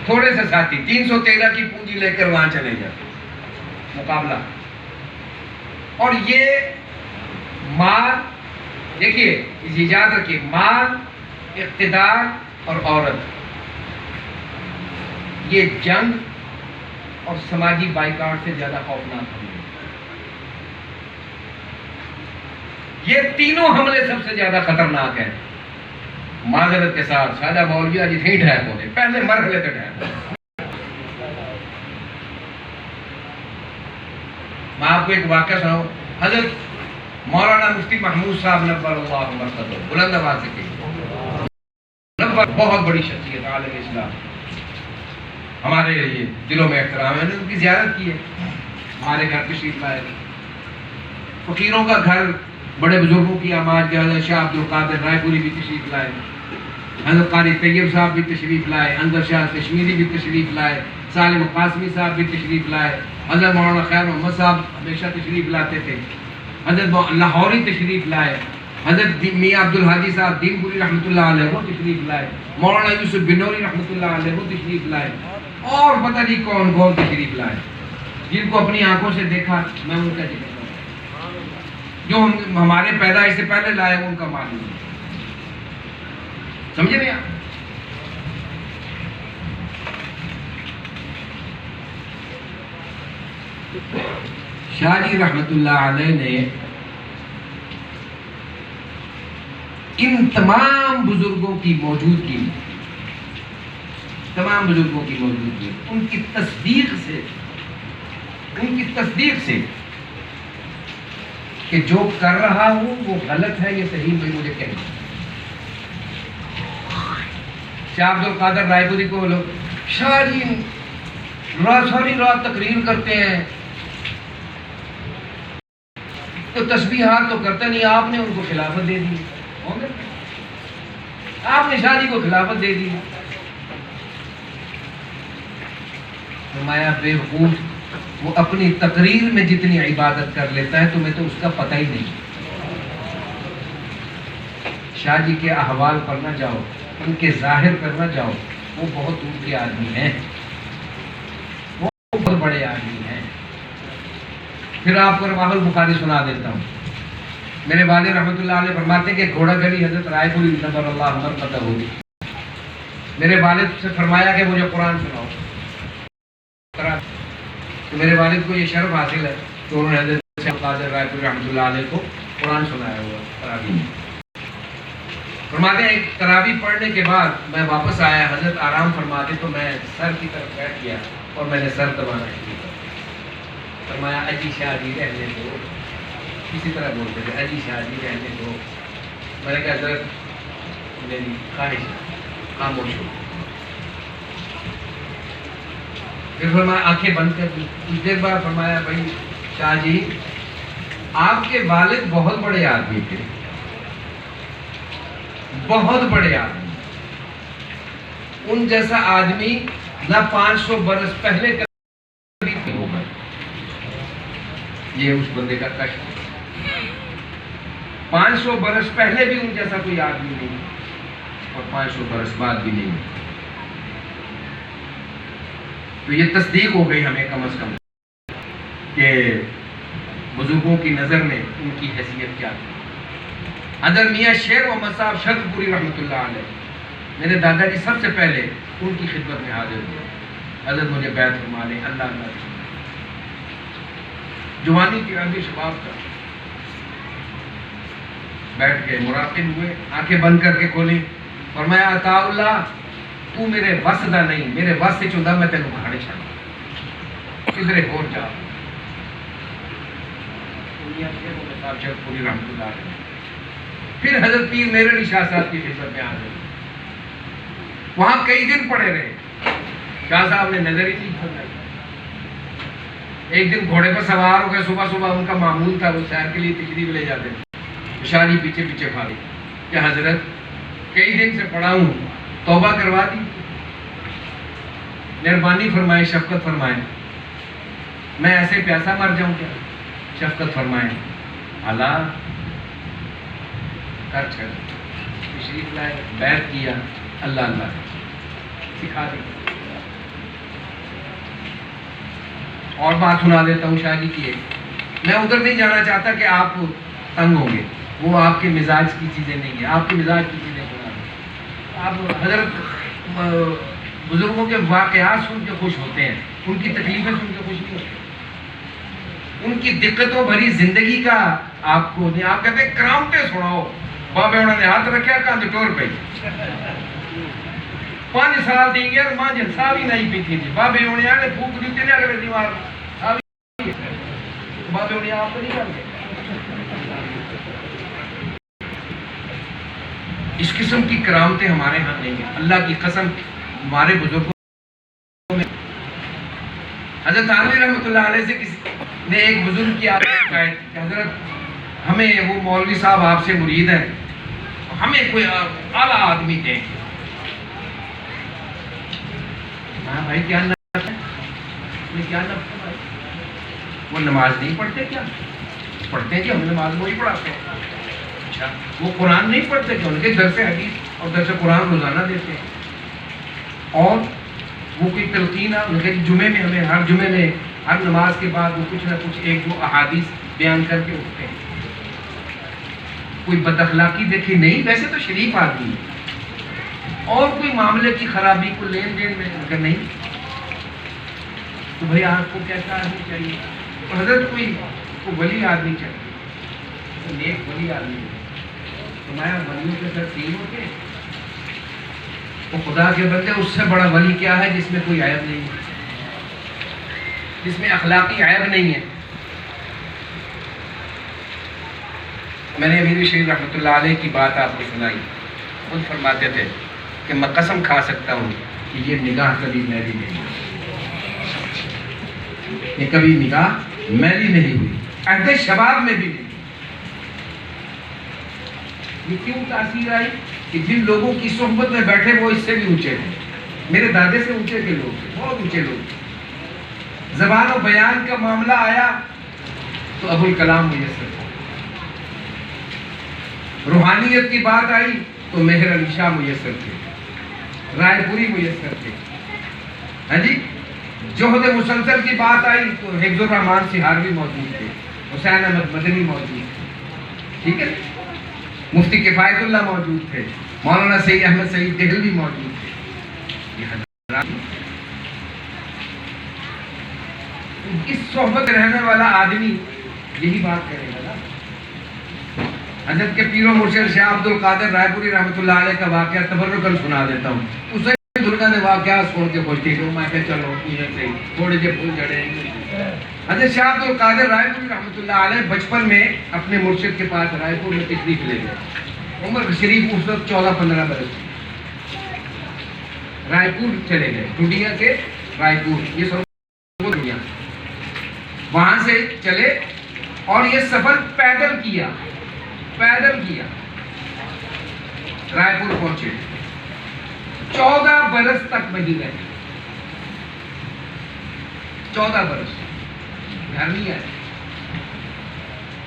تھوڑے سے ساتھی 313 کی پونجی لے کر وہاں چلے جاتے مقابلہ. اور یہ مال دیکھیے یاد رکھیے، مال، اقتدار اور عورت، یہ جنگ اور سماجی بائیکاٹ سے زیادہ خوفناک حملے. یہ تینوں حملے سب سے زیادہ خطرناک ہیں. معذرت کے ساتھ شاہدہ مولوی آج اتنے ڈھیپ ہوتے، پہلے مرحلے تک ڈھیپ. میں آپ کو ایک واقعہ سناؤں. حضرت مولانا مفتی محمود صاحب نبر اللہ مرقدہ، بلند آواز سے کہیے، بہت بڑی شخصیت عالم اسلام، ہمارے لیے دلوں میں احترام ہے. ان کی زیارت کی ہے، ہمارے گھر تشریف لائے. فقیروں کا گھر، بڑے بزرگوں کی آماد کے حضرت شاہ عبد القادر رائے پوری بھی تشریف لائے، حضرت قاری طیب صاحب بھی تشریف لائے، انور شاہ کشمیری بھی تشریف لائے، سالم قاسمی صاحب بھی تشریف لائے، حضرت مولانا خیر محمد صاحب ہمیشہ تشریف لاتے تھے، حضرت لاہوری تشریف لائے، حضرت میاں عبد الحادی صاحب دین پوری رحمۃ اللہ علیہ وہ تشریف لائے، مولانا یوسف بنوری رحمۃ اللہ علیہ وہ تشریف لائے، اور پتہ نہیں کون کون تشریف لائے، جن کو اپنی آنکھوں سے دیکھا. میں ان کا ذکر کروں، جو ہمارے پیدائش سے پہلے لائے ان کا معلوم ہے. سمجھے نہیں آپ؟ شاہ جی رحمت اللہ علیہ نے ان تمام بزرگوں کی موجودگی میں، ان کی تصدیق سے کہ جو کر رہا ہوں وہ غلط ہے یہ صحیح میں مجھے کہنا. شاہ عبد القادر رائے پوری کو لوگ شاہ جی ساری رات تقریر کرتے ہیں تو تسبیحات تو کرتے نہیں، آپ نے ان کو خلافت دے دی. آپ نے شاہ جی کو خلافت دے دی. فرمایا بیوقوف، وہ اپنی تقریر میں جتنی عبادت کر لیتا ہے تمہیں تو اس کا پتہ ہی نہیں. شاہ جی کے احوال پر نہ جاؤ، ان کے ظاہر پر نہ جاؤ، وہ بہت دور کے آدمی ہیں، وہ بہت بڑے آدمی ہیں. پھر آپ کو رواہ البخاری سنا دیتا ہوں. میرے والد رحمۃ اللہ علیہ فرماتے ہیں کہ گھوڑا گلی حضرت رائے پوری نبر اللہ مرقدہ ہوگی. میرے والد سے فرمایا کہ مجھے قرآن سناؤ. تو میرے والد کو یہ شرف حاصل ہے تو انہوں نے حضرت شیخ قادر رائے پوری رحمۃ اللہ علیہ کو قرآن سنایا ہوا تراویح میں. فرماتے ہیں ایک تراویح پڑھنے کے بعد میں واپس آیا، حضرت آرام فرماتے تو میں سر کی طرف بیٹھ گیا اور میں نے سر دبانا شروع کر. فرمایا اجی شاہ جی رہنے دو، اسی طرح بولتے تھے اجی شاہ جی رہنے دو. میں نے کہا حضرت میری خواہش خاموش ہو. پھر فرمایا آنکھیں بند کر دی. کچھ دیر بعد فرمایا بھائی شاہ جی آپ کے والد بہت بڑے آدمی تھے، بہت بڑے آدمی. ان جیسا آدمی نہ 500 برس پہلے کبھی ہوگا. یہ اس بندے کا کشف ہے. 500 برس پہلے بھی ان جیسا کوئی آدمی نہیں اور 500 برس بعد بھی نہیں. تو یہ تصدیق ہو گئی ہمیں کم از کم کہ بزرگوں کی نظر میں ان کی حیثیت کیا تھی. حضرت میاں شیر محمد صاحب شرق پوری رحمۃ اللہ علیہ، میرے دادا جی سب سے پہلے ان کی خدمت میں حاضر ہوئے. حضرت مجھے بیعت فرما لیں. اللہ اللہ جوانی کی رنگ شباب کا بیٹھ کے مراقب ہوئے، آنکھیں بند کر کے کھولی. فرمایا عطا اللہ تو میرے وس دا نہیں، میرے وس سے چوندا میں تینوں کھاڑے چھڑا کدھرے ہو جا. پوری رحمۃ اللہ علیہ. پھر حضرت پیر میرے علی شاہ صاحب کی خدمت میں آ گئے. وہاں کئی دن پڑے رہے. شاہ صاحب نے نظر ہی نہیں فرمائی. ایک دن گھوڑے پر سوار ہو گئے. صبح صبح ان کا معمول تھا وہ سیر کے لیے تشریف لے جاتے تھے. شاہ جی پیچھے پیچھے بھاگے کہ حضرت کئی دن سے پڑا ہوں، توبہ کروا دی، مہربانی فرمائے، شفقت فرمائے، میں ایسے پیاسا مر جاؤں کیا؟ شفقت فرمائے. اللہ کر چھڑ تشریف لائے، بیعت کیا. اللہ اللہ سکھا دیں. اور بات سنا دیتا ہوں شادی کی ایک. میں ادھر نہیں جانا چاہتا کہ آپ تنگ ہوں گے، وہ آپ کے مزاج کی چیزیں نہیں ہیں، آپ کے مزاج کی چیزیں سنا دیں. آپ حضرت بزرگوں کے واقعات سن کے خوش ہوتے ہیں، ان کی تکلیفیں سن کے خوش نہیں ہوتے، ان کی دقتوں بھری زندگی کا آپ کو نہیں. آپ کہتے ہیں کرامتے سناؤ. بابے انہوں نے ہاتھ رکھا کاندھ ٹور پہ 5 سال دی گیا ماں جن صاحب ہی نہیں پیتی تھی. بابے انہوں نے پھوک دیتے ہیں اگلے دیوار بابے انہوں نے آپ کو نہیں کرتے. اس قسم کی کرامتیں ہمارے ہاں نہیں ہیں. اللہ کی قسم ہمارے بزرگوں میں حضرت عامر رحمۃ اللہ علیہ سے کسی نے ایک بزرگ کی آواز کہ حضرت ہمیں وہ مولوی صاحب آپ سے مرید ہیں، ہمیں کوئی اعلیٰ آدمی دیں. ہاں بھائی کیا نفس ہے، کیا نفس ہے بھائی؟ وہ نماز نہیں پڑھتے کیا؟ پڑھتے ہیں کہ ہم نماز وہی پڑھاتے ہیں. اچھا وہ قرآن نہیں پڑھتے کہ ان کے درس حدیث اور درس قرآن روزانہ دیتے ہیں. اور وہ کوئی تلقین ان کے جمعے میں ہمیں ہر جمعے میں ہر نماز کے بعد وہ کچھ نہ کچھ 1-2 احادیث بیان کر کے اٹھتے ہیں. کوئی بد اخلاقی دیکھی نہیں، ویسے تو شریف آدمی ہے. اور کوئی معاملے کی خرابی کو لین دین میں اگر نہیں تو بھائی آپ کو کیسا آدمی چاہیے؟ تو حضرت کوئی ولی آدمی چاہیے، نیک ولی آدمی. تمہارا ولیوں کے ساتھ سین ہوتے ہیں. وہ خدا کے بندے اس سے بڑا ولی کیا ہے جس میں کوئی عیب نہیں ہے، جس میں اخلاقی عیب نہیں ہے. میں نے امیر شریف رحمۃ اللہ علیہ کی بات آپ کو سنائی. خود فرماتے تھے کہ میں قسم کھا سکتا ہوں کہ یہ نگاہ کبھی میلی نہیں ہوئی، یہ کبھی نگاہ میلی نہیں ہوئی، عہد شباب میں بھی نہیں. یہ کیوں تاثیر آئی کہ جن لوگوں کی صحبت میں بیٹھے وہ اس سے بھی اونچے تھے. میرے دادے سے اونچے کے لوگ تھے، بہت اونچے لوگ تھے. زبان و بیان کا معاملہ آیا تو ابو الکلام میسر تھے. روحانیت کی بات آئی تو مہر علی شاہ میسر تھے، رائے پوری میسر تھے. ہاں جی، جوہد مسلسل کی بات آئی تو حفظ الرحمان سہاروی موجود تھے، حسین احمد مدنی موجود تھے. ٹھیک ہے، مفتی کفایت اللہ موجود تھے، مولانا سید احمد سعید دہلوی موجود تھے. یہ حضرات اس صحبت رہنے والا آدمی یہی بات کرے گا نا. حضرت کے پیر و مرشد شاہ عبد القادر رائے پوری رحمۃ اللہ علیہ کا واقعہ تبرکن سنا دیتا ہوں. اسے دنیا نے واقعہ سن کے خوش تھی کہ میں کہ چلو تھوڑے سے پھول جڑے. حضرت شاہ عبد القادر رائے پوری رحمۃ اللہ علیہ بچپن میں اپنے مرشد کے پاس رائے پور میں تشریف لے گئے. عمر شریف اس وقت 14-15 برس. رائے پور چلے گئے، ٹوڈیا سے رائے پور، یہ سب دنیا. وہاں سے چلے اور یہ سفر پیدل کیا، رائے پور پہنچے. 14 برس تک وہیں رہے، 14 برس گھر نہیں آئے.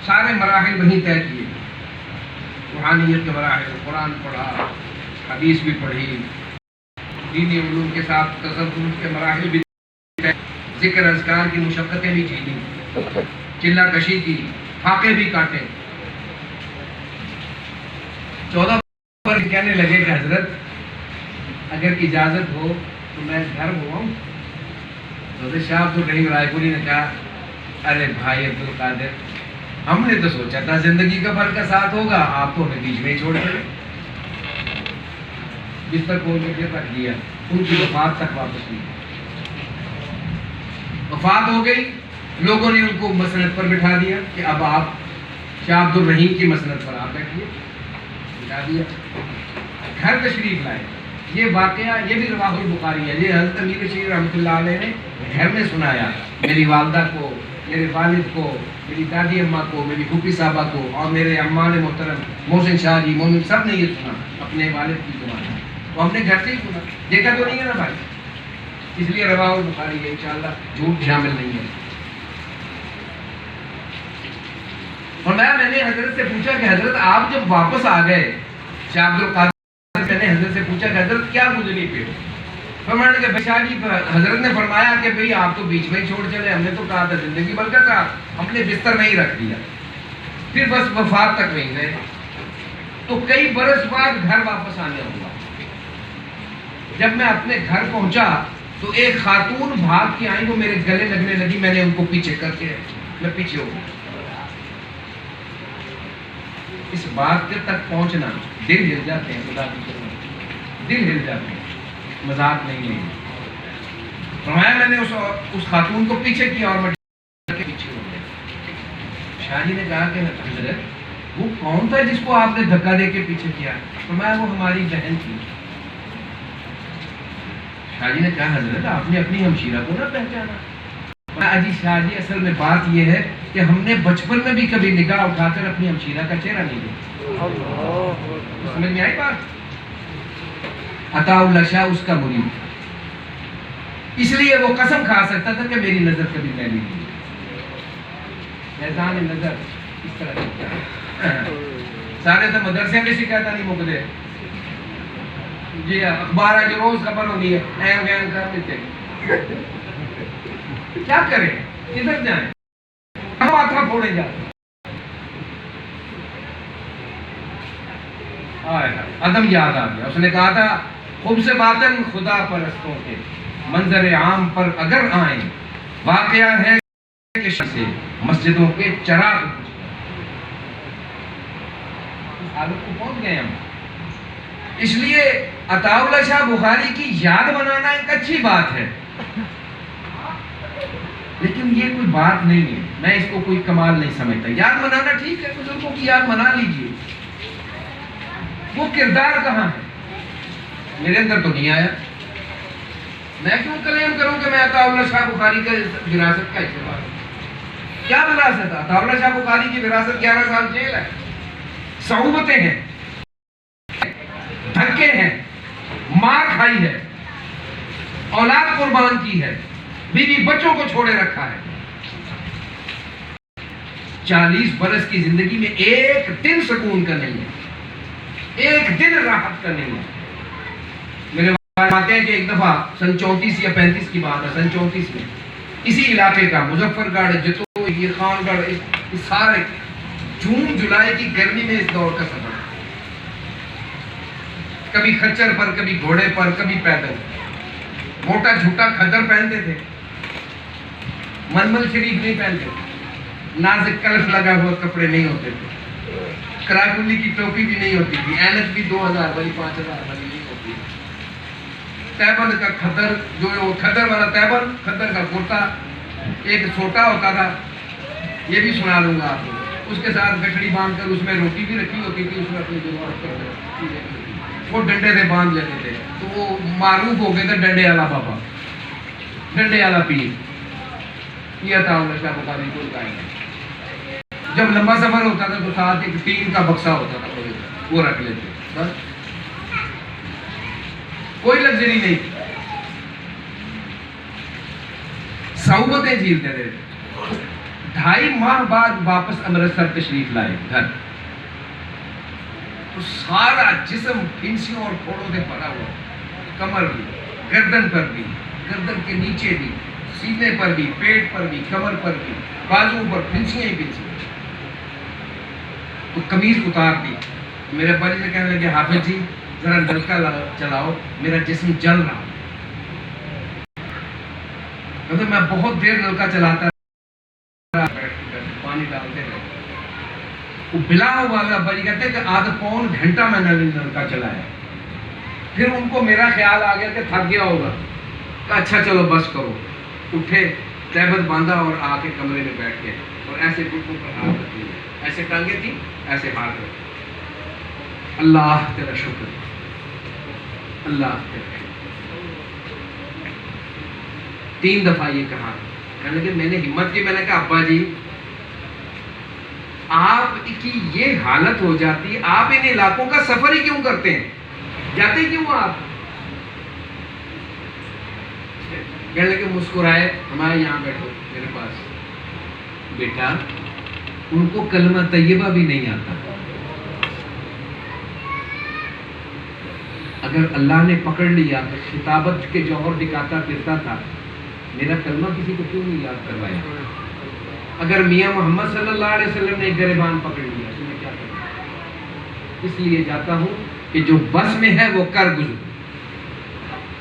سارے مراحل وہیں طے کیے. روحانیت کے مراحل، قرآن پڑھا، حدیث بھی پڑھی، دینی علوم کے ساتھ تصوف کے مراحل بھی طے، ذکر اذکار کی مشقتیں بھی جھیلی، چلہ کشی کی، فاقے بھی کاٹے. 14 پر کہنے لگے کہ حضرت اگر اجازت ہو تو میں گھر ہوا ہوں. حضرت شاہ عبد الرحیم رائے پوری نے کہا ارے بھائی عبد القادر، ہم نے تو سوچا تھا زندگی کا بھر کا ساتھ ہوگا، آپ تو ہمیں بیچ میں ہی چھوڑ دیں. بستر کھول کے پھر رکھ دیا. ان کی وفات تک واپس نہیں. وفات ہو گئی، لوگوں نے ان کو مسند پر بٹھا دیا کہ اب آپ شاہ عبد الرحیم کی مسند پر آپ بیٹھیے. بٹھا دیا، گھر تشریف لائے. یہ واقعہ یہ بھی رواہ البخاری ہے. یہ حضرت امیر شریف رحمۃ اللہ علیہ نے گھر میں سنایا. میری والدہ کو، میرے والد کو، میری دادی اماں کو، میری پھوپھی صاحبہ کو اور میرے عمان محترم محسن شاہ جی، مومن سب نے یہ سنا اپنے والد کی زبان. تو ہم نے گھر سے ہی سنا، دیکھا تو نہیں ہے نا بھائی. اس لیے رواہ البخاری ہے، انشاءاللہ جھوٹ شامل نہیں ہے. اور میں نے حضرت سے پوچھا کہ حضرت آپ جب واپس آ گئے شاہ عبد القادر، میں نے حضرت سے پوچھا کہ حضرت کیا گزری پہ ہو؟ فرمانے کے شاہ جی حضرت نے فرمایا کہ بھئی آپ تو بیچ میں ہی چھوڑ چلے، ہم نے تو کہا تھا زندگی بھر کا تھا، ہم نے بستر میں ہی رکھ دیا، پھر بس وفات تک نہیں گئے۔ تو کئی برس بعد گھر واپس آنے ہوا، جب میں اپنے گھر پہنچا تو ایک خاتون بھاگ کے آئی، وہ میرے گلے لگنے لگی، میں نے ان کو پیچھے کر کے میں پیچھے ہو گیا۔ اس بات تک پہنچنا، دل ہل جاتے ہیں، خدا کی قسم دل ہل جاتے ہیں، مذاق نہیں ہے۔ فرمایا میں نے اس خاتون کو پیچھے کیا اور میں پیچھے ہو گیا۔ شاہ جی نے کہا کہ حضرت وہ کون تھا جس کو آپ نے دھکا دے کے پیچھے کیا؟ فرمایا وہ ہماری بہن تھی۔ شاہ جی نے کہا حضرت آپ نے اپنی ہمشیرہ کو نہ پہچانا؟ اجی شاہ جی اصل میں بات یہ ہے کہ ہم نے بچپن میں بھی کبھی نگاہ اٹھا کر اپنی ہمشیرہ کا چہرہ نہیں دیکھا۔ سمجھ میں آئی بات؟ عطا اللہ شاہ اس کا مرید تھا، اس لیے وہ قسم کھا سکتا تھا کہ میری نظر کبھی میلی نہیں ہے۔ میزان نظر اس طرح سے سارے تو مدرسے میں شکایت نہیں مکدے جی اخبار آج روز خبر ہونی ہے، ایم ویم کر دیتے کیا کریں، کدھر جائیں، ہم ماتھا پھوڑے جاتے۔ عدم یاد آ گیا، اس نے کہا تھا خوب سے باطن خدا پرستوں کے منظر عام پر اگر آئیں، واقعہ ہے کہ سے مسجدوں کے چراغ حالت کو پہنچ گئے ہم۔ اس لیے عطا اللہ شاہ بخاری کی یاد بنانا ایک اچھی بات ہے، لیکن یہ کوئی بات نہیں ہے، میں اس کو کوئی کمال نہیں سمجھتا۔ یاد منانا ٹھیک ہے، بزرگوں کی یاد منا لیجئے، وہ کردار کہاں ہے؟ میرے اندر تو نہیں آیا، میں کیوں کلیم کروں کہ میں عطا اللہ شاہ بخاری کا وراثت کا حصہ ہوں؟ کیا وراثت ہے؟ عطا اللہ شاہ بخاری کی وراثت 11 سال جیل ہے، صعوبتیں ہیں، دھکے ہیں، مار کھائی ہے، اولاد قربان کی ہے، بیوی بچوں کو چھوڑے رکھا ہے، 40 برس کی زندگی میں ایک دن سکون کا نہیں ہے، ایک دن راحت کا نہیں ہے۔ میرے بات ہے کہ ایک دفعہ سن 34 یا 35 کی بات ہے، سن 34 میں اسی علاقے کا مظفر گڑھ، جتوئی، خان گڑھ، اس سارے جون جولائی کی گرمی میں اس دور کا سفر، کبھی خچر پر، کبھی گھوڑے پر، کبھی پیدل، موٹا جھوٹا کھدر پہنتے تھے، ململ شریف نہیں پہنتے تھے، نازک کلف لگا ہوا کپڑے نہیں ہوتے تھے، کراکلی کی ٹوپی بھی نہیں ہوتی تھی، اینک بھی 2000 والی 5000 والی نہیں ہوتی، تیبند کا کھدر، جو وہ کھدر والا تیبند، کھدر کا کرتا، ایک چھوٹا ہوتا تھا، یہ بھی سنا لوں گا آپ کو، اس کے ساتھ گٹھڑی باندھ کر اس میں روٹی بھی رکھی ہوتی تھی، اس میں اپنی ضرورت کرتے، وہ ڈنڈے سے باندھ لیتے تھے، تو وہ معروف ہو گئے تھے ڈنڈے والا بابا، ڈنڈے والا پیر، یہ عطا اللہ شاہ بخاری کو قائم ہے۔ جب لمبا سفر ہوتا تھا تو ساتھ ایک ٹین کا بکسا ہوتا تھا، وہ رکھ لیتے، بس کوئی لگژری نہیں، صعوبتیں جھیلتے رہے۔ 2.5 ماہ بعد واپس امرتسر تشریف لائے گھر، تو سارا جسم پھنسیوں اور پھوڑوں سے بھرا ہوا، کمر بھی، گردن پر بھی، گردن کے نیچے بھی، سینے پر بھی، پیٹ پر بھی، کمر پر بھی، بازو پر پھنسیاں ہی پھنسیاں۔ تو قمیض اتار دی، میرے بھائی سے کہنے لگے حافظ جی ذرا نلکا چلاؤ، میرا جسم جل رہا، مطلب میں بہت دیر نلکا چلاتا پانی ڈالتے رہے، وہ بلا والا بھائی کہتے ہیں کہ آدھا پون گھنٹہ میں نے نلکا چلایا، پھر ان کو میرا خیال آ گیا کہ تھک گیا ہوگا، اچھا چلو بس کرو، اٹھے، تہبند باندھا اور آ کے کمرے میں بیٹھ گئے، اور ایسے گھٹنوں پر ہاتھ رکھے، ایسے ٹانگیں تھی، ایسے ہاتھ رکھے، اللہ تیرا شکر، اللہ تیرا شکر۔ 3 دفعہ یہ کہا، کہنے کہ میں نے ہمت کی، میں نے کہا ابا جی آپ کی یہ حالت ہو جاتی، آپ ان علاقوں کا سفر ہی کیوں کرتے ہیں، جاتے کیوں آپ؟ کہنے لگے مسکرائے، ہمارے یہاں بیٹھو میرے پاس، بیٹا ان کو کلمہ طیبہ بھی نہیں آتا، اگر اللہ نے پکڑ لیا تو خطابت کے جوہر دکھاتا پھرتا تھا، میرا کلمہ کسی کو کیوں نہیں یاد کروایا؟ اگر میاں محمد صلی اللہ علیہ وسلم نے گریبان پکڑ لیا تو میں کیا کروں؟ اس لیے جاتا ہوں کہ جو بس میں ہے وہ کر گزروں۔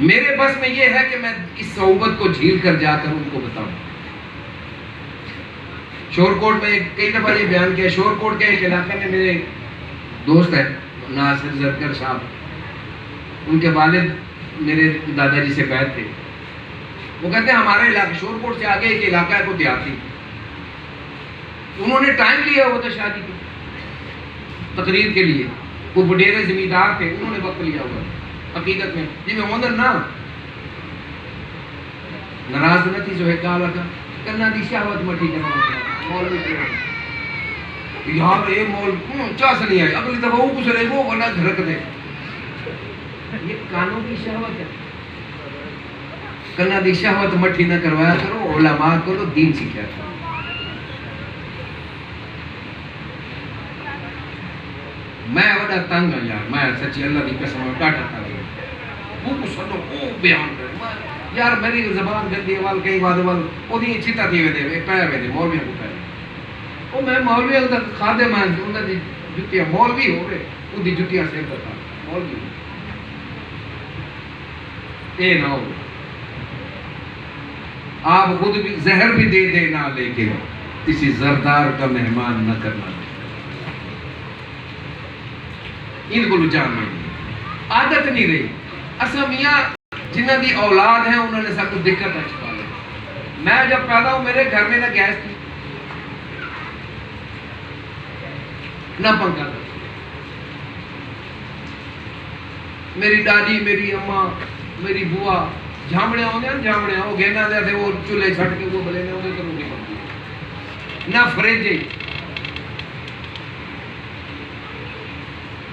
میرے بس میں یہ ہے کہ میں اس صحبت کو جھیل کر جا کر ان کو بتاؤں۔ شور کوٹ میں کئی دفعہ یہ بیان کیا، شور کوٹ کے ایک علاقے میں میرے دوست ہیں ناصر زرگر صاحب، ان کے والد میرے دادا جی سے بیعت تھے۔ وہ کہتے ہیں ہمارے علاقے شور کوٹ سے آگے ایک علاقہ ہے کو دیہاتی، انہوں نے ٹائم لیا ہوا تھا شادی کی تقریر کے لیے، وہ وڈیرے زمیندار تھے، انہوں نے وقت لیا ہوا حقیقت میں جی میں ہوندر نا ناراض نہ تھی جو ہے کہا لگا کرنا دی شہوت مٹی کرنا مولوی یار اے مول چاس نہیں آئی اگلی دفعہ وہ کچھ رہے وہ ورنہ گھرک دے، یہ کانوں کی شہوت ہے۔ کرنا دی شہوت مٹی نہ کروایا کرو، علماء کو دین سکھایا کرو۔ میں وڈا تنگ ہوں یار، میں سچی اللہ کی قسم ڈاٹا تنگ وہ کو سنو وہ بیان کر یار میری زبان گندی وال کئی بات وال اودی چیتا تھی وے پے وے مولوی کو پے او میں مولوی دا خادم ہاں انہاں دی جُتیاں مولوی ہوے اودی جُتیاں سے پتا مولوی اے نہ ہو آپ خود بھی زہر بھی دے دینا لیکن کسی زردار کا مہمان نہ کرنا، ان کو جان میں عادت نہیں رہی۔ اصل میاں جنہ دی اولاد ہیں انہوں نے سب کو دقت ہے چھپا لے۔ میں جب پیدا ہوں میرے گھر میں نہ گیس تھی نہ پنکھا تھا، میری دادی میری اماں میری بوا جھامڑے ہوندے ہیں جھامڑے ہو گینا دے وہ چولہے چھٹ کے وہ بلے نے ہوندے تو روٹی بنتی نہ فریج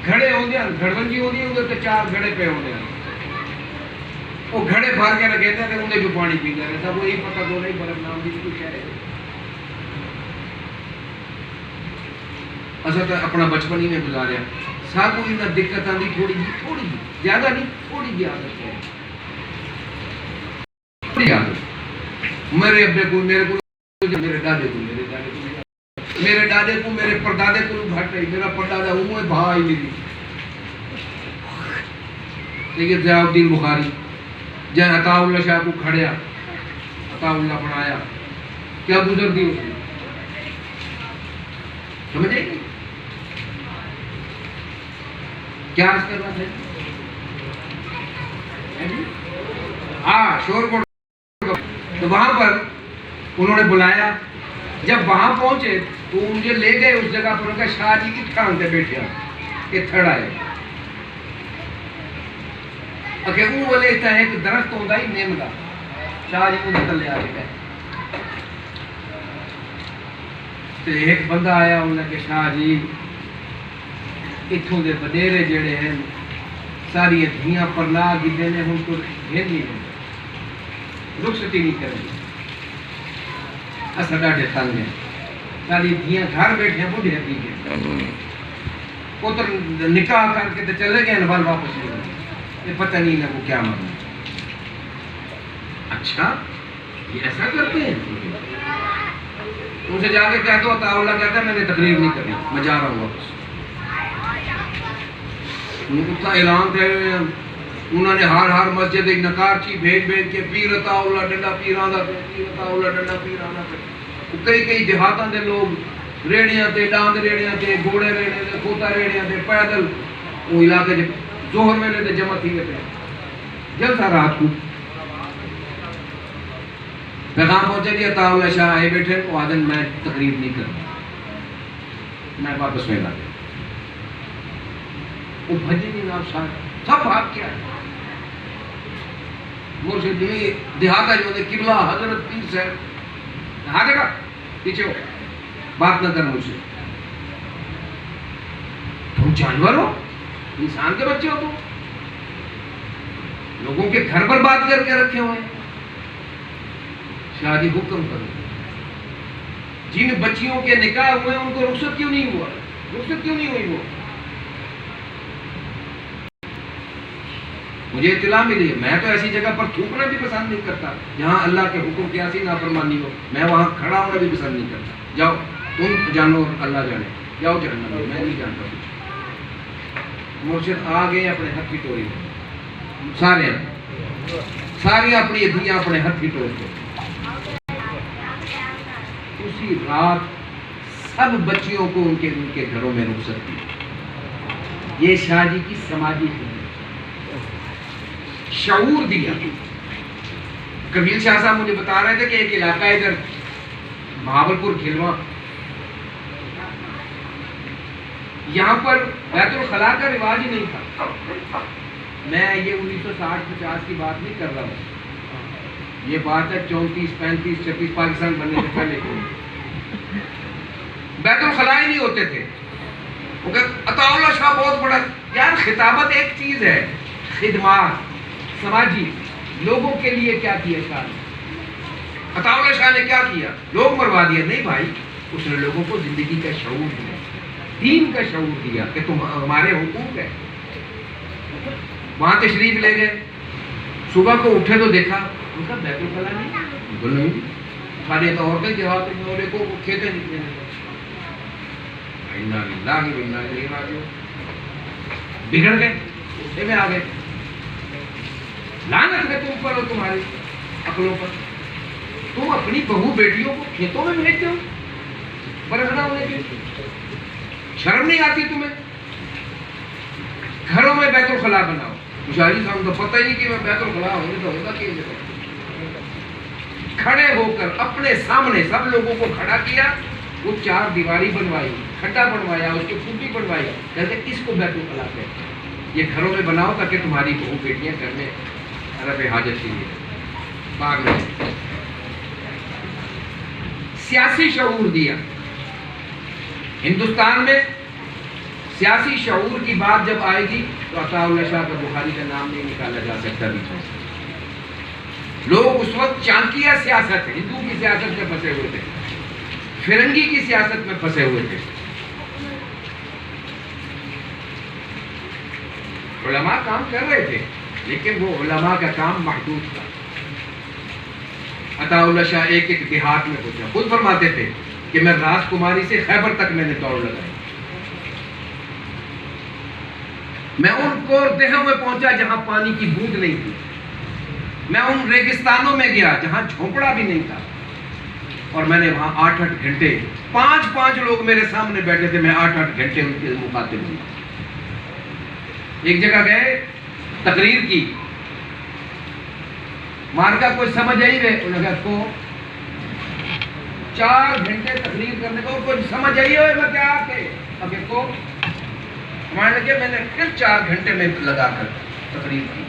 گھڑے ہوندے ہیں گھڑونجی ہوندی ہے ادھر تے 4 گھڑے پہ ہوندے ہیں وہ گھڑے بھر کے رکھے تھے اندر جو پانی پیندے رہے سب وہی پتہ کو نہیں پر نام بھی کچھ ہے۔ اصل تو اپنا بچپن ہی میں گزاریا سب کوئی نہ دقت آندی تھوڑی جی زیادہ نہیں تھوڑی جی عادت ہے تھوڑی عادت میرے ابے کو میرے کو میرے دادے کو میرے دادے کو میرے پردادے کو گھٹ رہی میرا پردادا وہ بھائی نہیں لیکن ضیاء الدین بخاری جہاں عطا اللہ شاہ کو کھڑیا عطا اللہ بنایا کیا گزر دی اس نے سمجھے کیا عرض کرنا تھا؟ ہاں شور کو تو وہاں پر انہوں نے بلایا، جب وہاں پہنچے تو مجھے لے گئے اس جگہ پر ان کا شاہ جی کی ٹھان سے بیٹھیا کہ تھڑا ہے اگر وہ بولے اتنا ہے کہ درخت ہوتا ہی نیم کا شاہ جی کو نکل لے آگے گئے تو ایک بندہ آیا انہوں نے کہ شاہ جی اتھوں دے بدیرے جڑے ہیں ساری دھیاں پر لا گئے نے ہم کو گھر نہیں ہے رخصتی نہیں کریں اسا ڈاڈے تنگ ہیں ساری دھیاں گھر بیٹھے ہیں بڑھے دی گئے پتر نکاح کر کے تو چلے گئے نوال واپس لے گئے یہ پتہ نہیں نہ وہ کیا مانا اچھا یہ ایسا کرتے ہیں ان سے جا کے کہتا ہو اللہ کہتا ہے میں نے تقریر نہیں کرنی میں جا رہا ہوں واپس ان کو اعلان دے انہوں نے ہر مسجد ایک نکارچی بھیج کے پیر عطا اللہ ڈنڈا پیران دا پیر عطا اللہ ڈنڈا پیران دا کئی دیہاتاں دے لوگ ریڑیاں تے ڈاند ریڑیاں تے گھوڑے ریڑیاں تے کھوتا ریڑیاں تے پیدل وہ علاقے ظہر ویلے تے جمع تھی گئے جلسہ رات کو پیغام پہنچے دیا عطا اللہ شاہ آئے بیٹھے وہ آدن میں تقریر نہیں کرتا میں واپس میں لاتے وہ بھجی نہیں نام شاہ سب بھاگ کیا ہے مرشد جی دیہاتا جو ہے قبلہ حضرت پیر صاحب ہاں جگہ پیچھے ہو بات نہ کرنا مجھ سے تم جانور ہو انسان کے بچے ہو تو لوگوں کے گھر پر بات کر کے رکھے ہوئے شاہ جی حکم کرو جن بچیوں کے نکاح ہوئے ان کو رخصت کیوں نہیں ہوا رخصت کیوں نہیں ہوئی وہ مجھے اطلاع ملی ہے، میں تو ایسی جگہ پر تھوکنا بھی پسند نہیں کرتا جہاں اللہ کے حکم کی ایسی نافرمانی ہو، میں وہاں کھڑا ہونا بھی پسند نہیں کرتا. جاؤ تم جانو اور اللہ جانے، جاؤ جہنم میں نہیں جانتا کچھ. مرشد آ گئے اپنے ہاتھ کی ٹوری میں، سارے اپنی ادھیاں اپنے ہاتھ کی ٹوری میں. اسی رات سب بچیوں کو ان کے گھروں میں رخصت دی. یہ شاہ جی کی سماجی شعور دیا. کبیر شاہ صاحب مجھے بتا رہے تھے کہ ایک علاقہ ادھر بہاولپور کھلواں، یہاں پر بیت الخلاء کا رواج ہی نہیں تھا. میں یہ 1960-50 کی بات نہیں کر رہا ہوں، یہ بات ہے 34, 35, 36 پاکستان بننے سے پہلے کو بیت الخلاء ہی نہیں ہوتے تھے. عطا اللہ شاہ بہت بڑا یار. خطابت ایک چیز ہے، خدمات سماجی لوگوں کے لیے کیا کیا شاہ نے. عطا اللہ شاہ نے کیا کیا؟ لوگ مروا دیا؟ نہیں بھائی، اس نے لوگوں کو زندگی کا شعور دیا، دین کا شعور دیا کہ تم ہمارے حقوق ہے. وہاں تشریف لے گئے، صبح کو اٹھے تو دیکھا ان کا بیت الخلاء نہیں. سارے تو عورتیں جہاں کو کھیتے نکلے بگڑ گئے، غصے میں آ گئے. لعنت ہے تم پر اور تمہاری عقلوں پر. تم اپنی بہو بیٹیوں کو کھیتوں میں بھیجتے ہو برہنہ ہونے کے لیے. شرم نہیں آتی تمہیں؟ گھروں میں بیت الخلاء بناؤ. مشاہری صاحب تو پتہ ہی نہیں کہ میں بیت الخلاء ہوگا کہ کھڑے ہو کر اپنے سامنے سب لوگوں کو کھڑا کیا. وہ 4 دیواری بنوائی، کھڈا بنوایا، اس کی خوبی بنوائی، کہتے اس کو بیت الخلاء کہتے ہیں. یہ گھروں میں بناؤ تاکہ تمہاری بہو بیٹیاں گھر میں رب حاجت کے لیے باغ میں. سیاسی شعور دیا. ہندوستان میں سیاسی شعور کی بات جب آئے گی تو عطا اللہ شاہ کا بخاری کا نام نہیں نکالا جا سکتا. لوگ اس وقت چانکیہ سیاست، ہندو کی سیاست میں پھنسے ہوئے تھے، فرنگی کی سیاست میں پھنسے ہوئے تھے. علماء کام کر رہے تھے لیکن وہ علماء کا کام محدود تھا. عطا اللہ شاہ ایک دیہات میں پہنچا. خود فرماتے تھے کہ میں راس کماری سے خیبر تک میں نے دوڑ لگائی. میں ان کو دیہوں میں پہنچا جہاں پانی کی بوند نہیں تھی. میں ان ریگستانوں میں گیا جہاں جھونپڑا بھی نہیں تھا، اور میں نے وہاں 8-8 گھنٹے 5 لوگ میرے سامنے بیٹھے تھے، میں 8 گھنٹے ان کے مخاطب ہوں. ایک جگہ گئے تقریر کی، مارکا کوئی سمجھ آئی گئے، انہوں نے کہا کو 4 گھنٹے تقریر کرنے کو کوئی سمجھ آئی ہوئے میں کیا آتے اب کو ہمارے لگے. میں نے پھر 4 گھنٹے میں لگا کر تقریر کی.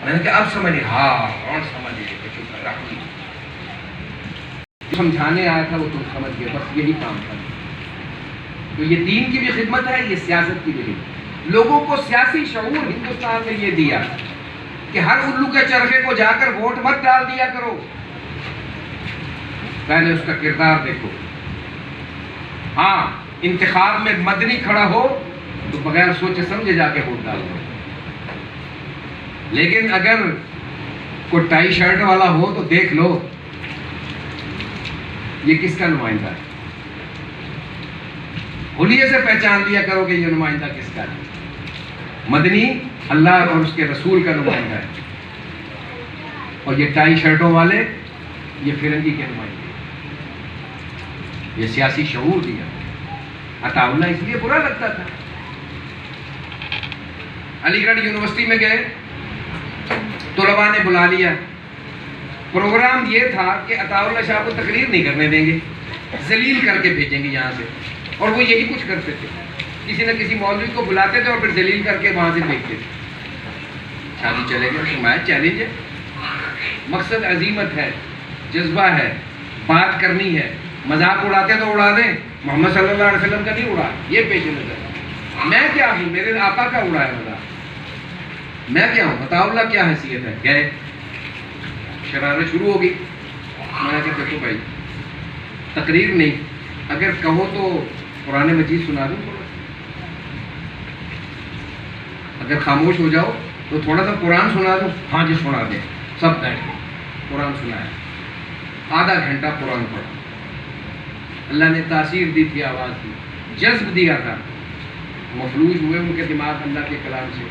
میں نے کہا اب سمجھ ہاں کون سمجھ گئے، سمجھانے آیا تھا وہ تم سمجھ گئے، بس یہی کام تھا. تو یہ دین کی بھی خدمت ہے، یہ سیاست کی بھی خدمت. لوگوں کو سیاسی شعور ہندوستان میں یہ دیا کہ ہر الو کے چرخے کو جا کر ووٹ مت ڈال دیا کرو، پہلے اس کا کردار دیکھو. ہاں انتخاب میں مدنی کھڑا ہو تو بغیر سوچے سمجھے جا کے ووٹ ڈالو، لیکن اگر کوئی ٹائی شرٹ والا ہو تو دیکھ لو یہ کس کا نمائندہ ہے. حلیے سے پہچان لیا کرو کہ یہ نمائندہ کس کا ہے. مدنی اللہ اور اس کے رسول کا نمائندہ ہے، اور یہ ٹائی شرٹوں والے یہ فرنگی کے نمائندے. یہ سیاسی شعور دیا. عطا اللہ اس لیے برا لگتا تھا. علی گڑھ یونیورسٹی میں گئے، طلباء نے بلا لیا. پروگرام یہ تھا کہ عطا اللہ شاہ کو تقریر نہیں کرنے دیں گے، ذلیل کر کے بھیجیں گے یہاں سے. اور وہ یہی کچھ کرتے تھے، کسی نہ کسی مولوی کو بلاتے تھے اور پھر ذلیل کر کے وہاں سے بھیجتے تھے. شادی چلے گئے، فرمایا چیلنج ہے، مقصد عزیمت ہے، جذبہ ہے، بات کرنی ہے. مذاق اڑاتے تو اڑا دیں، محمد صلی اللہ علیہ وسلم کا نہیں اڑا. یہ پیش نظر. میں کیا ہوں؟ میرے آقا کا اڑا ہے مذاق. میں کیا ہوں؟ عطا اللہ کیا حیثیت ہے؟ گئے، شرارت شروع ہوگی. میں نے کہا دیکھو بھائی تقریر نہیں، اگر کہو تو قرآن مجید سنا دوں تھوڑا. اگر خاموش ہو جاؤ تو تھوڑا سا قرآن سنا دو. ہاں جی سنا دیں. سب بیٹھ گئے, قرآن سنایا, آدھا گھنٹہ قرآن پڑھا. اللہ نے تاثیر دی تھی, آواز دی, جذب دیا تھا, مفلوج ہوئے ان کے دماغ اللہ کے کلام سے.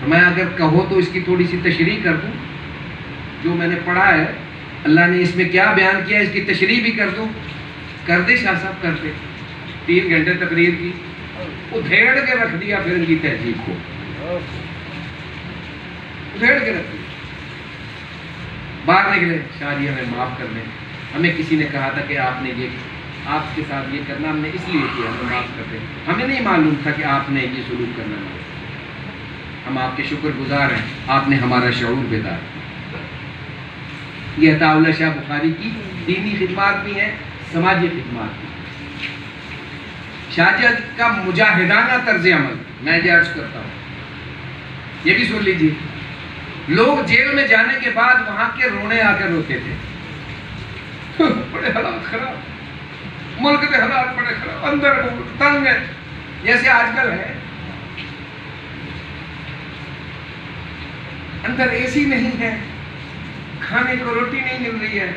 میں اگر کہو تو اس کی تھوڑی سی تشریح کر دوں, جو میں نے پڑھا ہے اللہ نے اس میں کیا بیان کیا اس کی تشریح بھی کر دوں. کر دے شاہ صاحب, کرتے. 3 گھنٹے تقریر کی, ادھیڑ کے رکھ دیا پھر ان کی تہذیب کو, ادھیڑ کے رکھ دیا. باہر نکلے, شاہ جی ہمیں معاف کر دیں, ہمیں کسی نے کہا تھا کہ آپ نے یہ آپ کے ساتھ یہ کرنا, ہم نے اس لیے کیا, ہمیں معاف کر دیں. ہمیں نہیں معلوم تھا کہ آپ نے یہ سلوک کرنا ہے. ہم آپ کے شکر گزار ہیں, آپ نے ہمارا شعور بیدار. یہ عطا اللہ شاہ بخاری کی دینی خدمات بھی ہیں, سماجی خدمات بھی. شاہ جی کا مجاہدانہ طرز عمل میں یہ عرض کرتا ہوں, یہ بھی سن لیجیے. لوگ جیل میں جانے کے بعد وہاں کے رونے آ کر روتے تھے, بڑے حالات خراب, ملک کے حالات بڑے خراب, اندر تنگ ہے, جیسے آج کل ہے. اندر اے سی نہیں ہے, کھانے کو روٹی نہیں مل رہی ہے.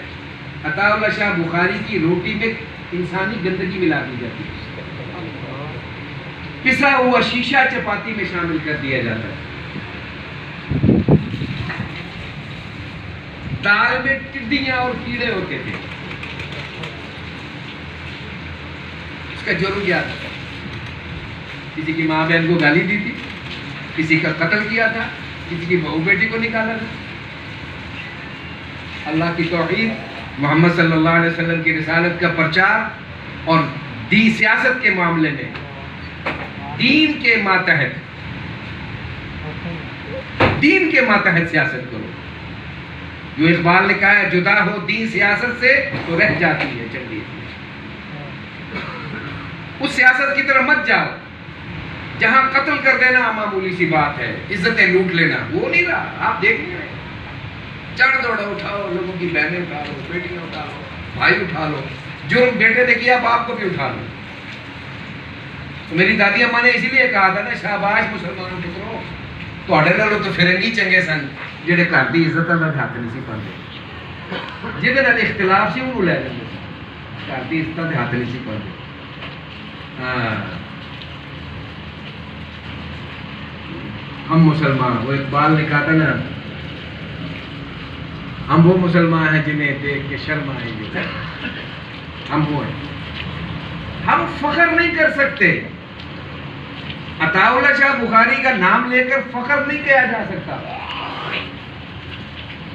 عطا اللہ شاہ بخاری کی روٹی میں انسانی گندگی ملا دی جاتی ہے, پسا ہوا شیشہ چپاتی میں شامل کر دیا جاتا ہے. دال میں ٹڈیاں اور کیڑے ہوتے تھے. اس کا جرم کیا تھا؟ کسی کی ماں بہن کو گالی دی تھی, کسی کا قتل کیا تھا, کسی کی بہو بیٹی کو نکالا تھا. اللہ کی توحید, محمد صلی اللہ علیہ وسلم کی رسالت کا پرچار اور سیاست کے معاملے میں دین کے ماتحت سیاست کرو. جو اقبال نے کہا ہے, جدا ہو دین سیاست سے تو رہ جاتی ہے چنگی. اس سیاست کی طرف مت جاؤ جہاں قتل کر دینا معمولی سی بات ہے, عزتیں لوٹ لینا وہ نہیں رہا. آپ دیکھ نہیں رہے, چڑھ دوڑا اٹھاؤ, لوگوں کی بہنیں اٹھا لو, بیٹیاں اٹھا لو, بھائی اٹھا لو, جو بیٹے نے کیا باپ کو بھی اٹھا لو. تو میری دادی اماں نے اسی لیے کہا تھا نا, شاباش مسلمان ٹکرو, تواڈے نالوں تو فرنگی چنگے سن جڑے گھر دی عزت دا ہاتھ نہیں سی پاندے, جہدے نال اختلاف سی انہوں لے لیندے, گھر دی عزت دے ہاتھ نہیں سی پاندے. ہم مسلمان, وہ اقبال نے کہا تھا نا, ہم وہ مسلمان ہیں جنہیں دیکھ کے شرم آئے گی. ہم وہ ہیں, ہم فخر نہیں کر سکتے. عطا اللہ شاہ بخاری کا نام لے کر فخر نہیں کیا جا سکتا.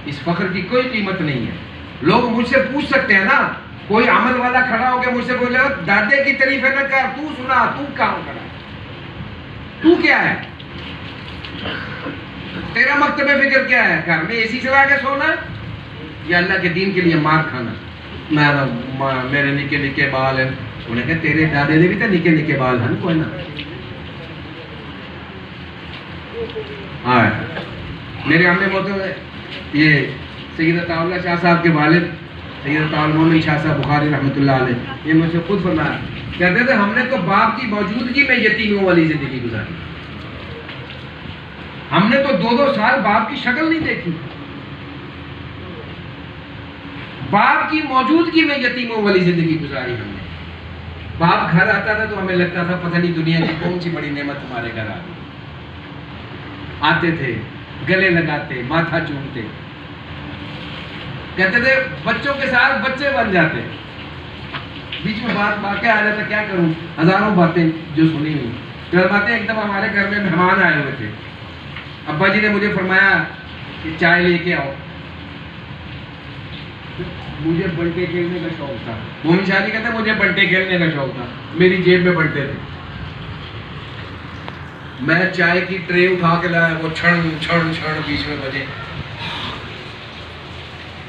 اس فخر کی کوئی قیمت نہیں ہے. لوگ مجھ سے پوچھ سکتے ہیں نا, کوئی عمل والا کھڑا ہو کے مجھ سے بولے, دادے کی تعریفیں نہ کر, تو سنا, تو کہاں کھڑا, تو کیا ہے, تیرا مکتب فکر کیا ہے, گھر میں اے سی چلا کے سونا یا اللہ کے دین کے لیے مار کھانا. میرے نکے نکے بال ہیں. انہیں کہا تیرے دادے نے بھی تو نکے نکے بال ہیں کوئی نہ. میرے ہم نے یہ سید عطا اللہ شاہ صاحب کے والد سید عطا المومن شاہ صاحب بخاری رحمۃ اللہ علیہ, یہ مجھ سے خود فرمایا, کہتے تھے ہم نے تو باپ کی موجودگی میں یتیموں والی زندگی گزاری. ہم نے تو 2-2 سال باپ کی شکل نہیں دیکھی. باپ کی موجودگی میں یتیموں والی زندگی گزاری ہم نے. باپ گھر آتا تھا تو ہمیں لگتا تھا پتہ نہیں دنیا کی کون سی بڑی نعمت ہمارے گھر آ گئی. آتے تھے, گلے لگاتے, ماتھا چومتے, کہتے تھے بچوں کے ساتھ بچے بن جاتے. بیچ میں بات واقعہ آ جاتا, کیا کروں, ہزاروں باتیں جو سنی ہوئی. فرماتے ایک دفعہ ہمارے گھر میں مہمان آئے ہوئے تھے. ابا جی نے مجھے فرمایا کہ چائے لے کے آؤ. مجھے بنٹے کھیلنے کا شوق تھا. مومن شاہ جی کہتے ہیں مجھے بنٹے کھیلنے کا شوق تھا, میری جیب میں بنٹے تھے. میں چائے کی ٹرے اٹھا کے لایا, وہ چھڑ چھڑ چھڑ بیچ میں بجے.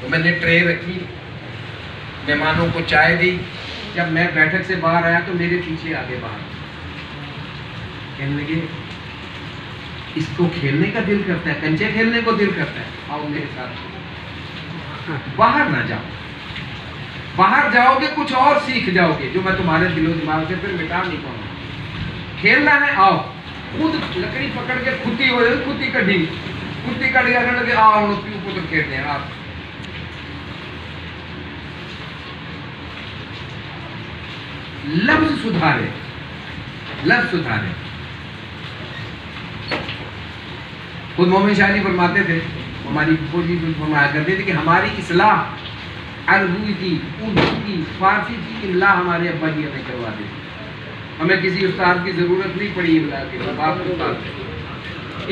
تو میں نے ٹرے رکھی, مہمانوں کو چائے دی. جب میں بیٹھک سے باہر آیا تو میرے پیچھے آگے باہر کہنے لگے اس کو کھیلنے کا دل کرتا ہے, کنچے کھیلنے کو دل کرتا ہے, آؤ میرے ساتھ. باہر نہ جاؤ, باہر جاؤ گے کچھ اور سیکھ جاؤ گے جو میں تمہارے دل و دماغ سے پھر مٹا نہیں پاؤں گا. کھیلنا ہے آؤ, خود لکڑی پکڑ کے کھتی ہو جائے، کھتی کٹی، کھتی کٹ گیا کہنے لگے آ ہوں پیو پتر کہتے ہیں آپ. لفظ سدھارے، لفظ سدھارے. خود مومن شاہ علی فرماتے تھے، ہماری پھوپھی بھی فرمایا کرتے تھے کہ ہماری اصلاح عربی کی، اردو کی، فارسی کی املا ہمارے ابا جی ہمیں کرواتے تھے. ہمیں کسی استاد کی ضرورت نہیں پڑی املا کے، باپ کے استاد تھے.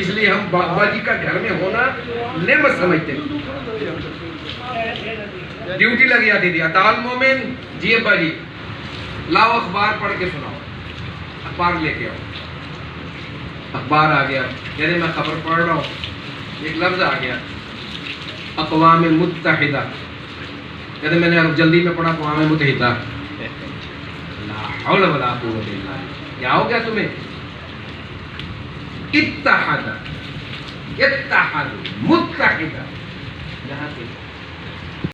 اس لیے ہم بابا جی کا گھر میں ہونا نعمت سمجھتے ہیں. ڈیوٹی لگ جاتی تھی، اطاعت مومن جی ابا جی لاؤ اخبار پڑھ کے سناؤ، اخبار لے کے آؤ. اخبار آ گیا، کہہ رہے میں خبر پڑھ رہا ہوں، ایک لفظ آ گیا اقوام متحدہ، کہتے میں نے جلدی میں پڑھا اقوام متحدہ. لا حول ولا قوت الا باللہ. کیا ہو گیا تمہیں؟ اتحاد، اتحاد، متحدہ. یہاں سے